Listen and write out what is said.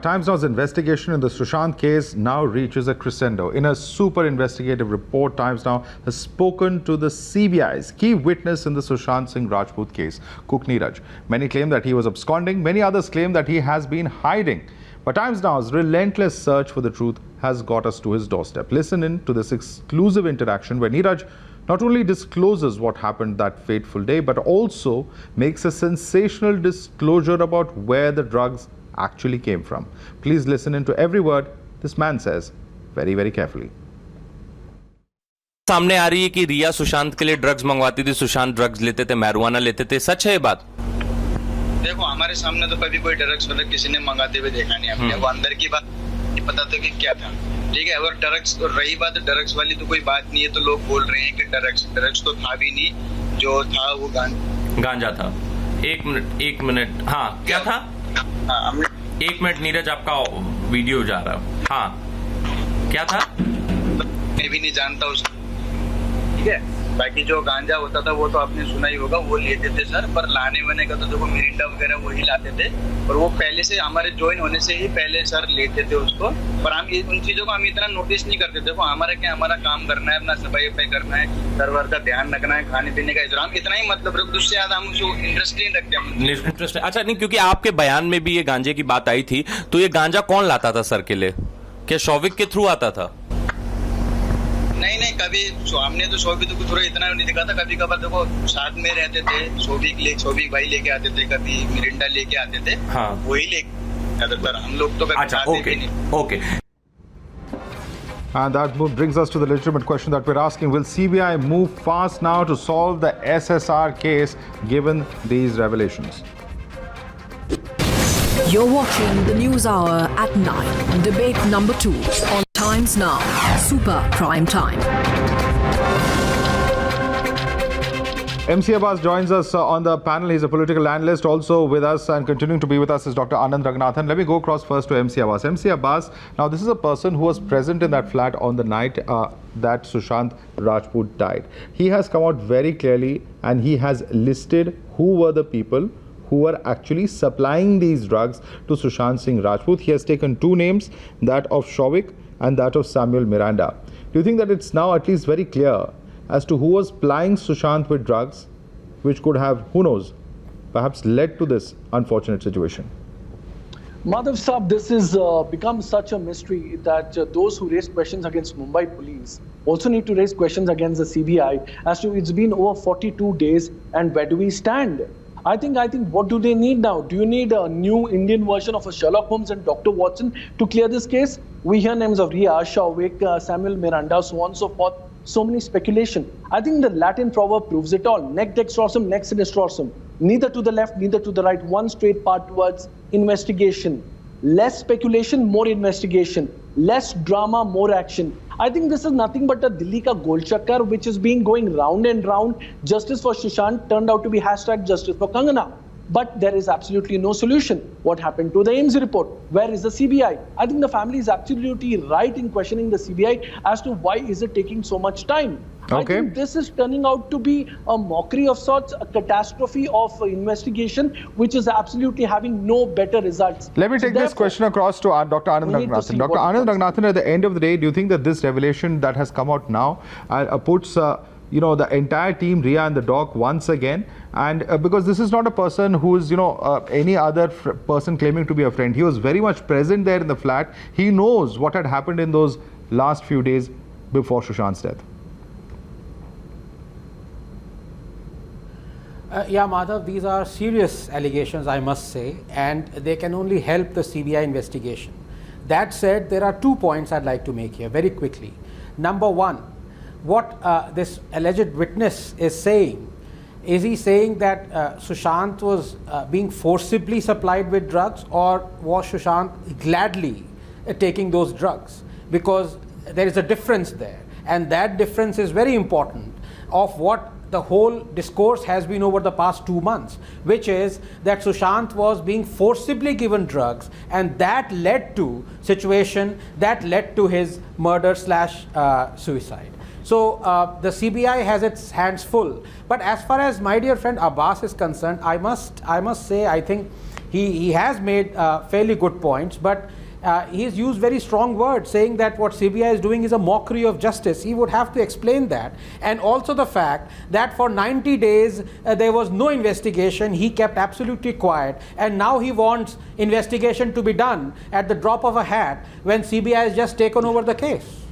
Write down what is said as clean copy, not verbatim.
Times Now's investigation in the Sushant case now reaches a crescendo. In a super investigative report, Times Now has spoken to the CBI's key witness in the Sushant Singh Rajput case, Cook Neeraj. Many claim that he was absconding, many others claim that he has been hiding. But Times Now's relentless search for the truth has got us to his doorstep. Listen in to this exclusive interaction where Neeraj not only discloses what happened that fateful day, but also makes a sensational disclosure about where the drugs actually came from. Please listen in to every word this man says very, very carefully. सामने आ रही है कि रिया सुशांत के लिए drugs मंगवाती थी, Sushant drugs लेते थे, marijuana लेते थे। सच है ये बात? देखो, हमारे सामने तो कभी कोई ड्रग्स वाला किसी ने मंगाते हुए देखा नहीं हमने। वो अंदर की बात नहीं पता था कि क्या था। ठीक है, अगर ड्रग्स रही बात ड्रग्स वाली तो कोई बात नहीं है। तो लोग बोल रहे हैं कि ड्रग्स तो था भी नहीं, जो था वो गांजा था। एक मिनट, हाँ क्या था? हाँ, हमने 1 मिनट नीरज, आपका वीडियो जा रहा है। हाँ क्या था? मैं भी नहीं जानता उसको। ठीक है, बाकी जो गांजा होता था वो तो आपने सुना ही होगा, वो लेते थे सर। पर लाने वाने का तो देखो मिरिंडा वगैरह वही लाते थे। और वो पहले से हमारे ज्वाइन होने से ही पहले सर लेते थे उसको। पर हम उन चीजों को हम इतना नोटिस नहीं करते। देखो हमारा क्या, हमारा काम करना है, अपना सफाई करना है, सर्वर का ध्यान रखना है, खाने पीने का इंतजाम, इतना ही मतलब रखते। उससे ज्यादा हम उसको इंटरेस्ट नहीं रखते। इंटरेस्ट? अच्छा नहीं, क्योंकि आपके बयान में भी ये गांजे की बात आई थी। तो ये गांजा कौन लाता था सर के लिए? क्या शौविक के थ्रू आता था? नहीं, कभी हमने तो शौविक को थोड़ा इतना नहीं दिखा था। कभी कभार देखो साथ में रहते थे, शौविक भाई लेके आते थे, कभी मिरिंडा लेके आते थे। हाँ, वही लेके ज्यादातर हम लोग तो कभी खाते भी नहीं। Okay. And that brings us to the legitimate question that we're asking. Will CBI move fast now to solve the SSR case given these revelations? You're watching the News Hour at 9. Debate number 2 on Times Now. Super Prime Time. MC Abbas joins us on the panel. He's a political analyst. Also with us and continuing to be with us is Dr. Anand Raghunathan. Let me go across first to MC Abbas. MC Abbas, now this is a person who was present in that flat on the night that Sushant Rajput died. He has come out very clearly and he has listed who were the people who were actually supplying these drugs to Sushant Singh Rajput. He has taken 2 names, that of Shouvik and that of Samuel Miranda. Do you think that it's now at least very clear as to who was plying Sushant with drugs, which could have, who knows, perhaps led to this unfortunate situation? Madhav Saab, this has become such a mystery that those who raise questions against Mumbai police also need to raise questions against the CBI as to it's been over 42 days and where do we stand? I think what do they need now? Do you need a new Indian version of a Sherlock Holmes and Dr. Watson to clear this case? We hear names of Riya, Shouvik, Samuel Miranda, so on and so forth. So many speculation. I think the Latin proverb proves it all. Nec dextrosum, nec sinistrosum. Neither to the left, neither to the right. One straight path towards investigation. Less speculation, more investigation. Less drama, more action. I think this is nothing but a Delhi ka gol chakkar which is being going round and round. Justice for Sushant turned out to be #justice for Kangana. But there is absolutely no solution. What happened to the AIMS report? Where is the CBI? I think the family is absolutely right in questioning the CBI as to why is it taking so much time. Okay. I think this is turning out to be a mockery of sorts, a catastrophe of investigation, which is absolutely having no better results. Let me take this question across to Dr. Anand Raghunathan. Dr. Anand Raghunathan, at the end of the day, do you think that this revelation that has come out now puts the entire team, Riya and the doc, once again, and because this is not a person who is, any other person claiming to be a friend. He was very much present there in the flat. He knows what had happened in those last few days before Sushant's death. Yeah, Madhav, these are serious allegations, I must say, and they can only help the CBI investigation. That said, there are 2 points I'd like to make here very quickly. Number one, what this alleged witness is saying, is he saying that Sushant was being forcibly supplied with drugs, or was Sushant gladly taking those drugs? Because there is a difference there, and that difference is very important of what the whole discourse has been over the past 2 months, which is that Sushant was being forcibly given drugs, and that led to situation that led to his murder / suicide. So the CBI has its hands full. But as far as my dear friend Abbas is concerned, I must say, I think he has made fairly good points, but he's used very strong words saying that what CBI is doing is a mockery of justice. He would have to explain that. And also the fact that for 90 days there was no investigation, he kept absolutely quiet, and now he wants investigation to be done at the drop of a hat when CBI has just taken over the case.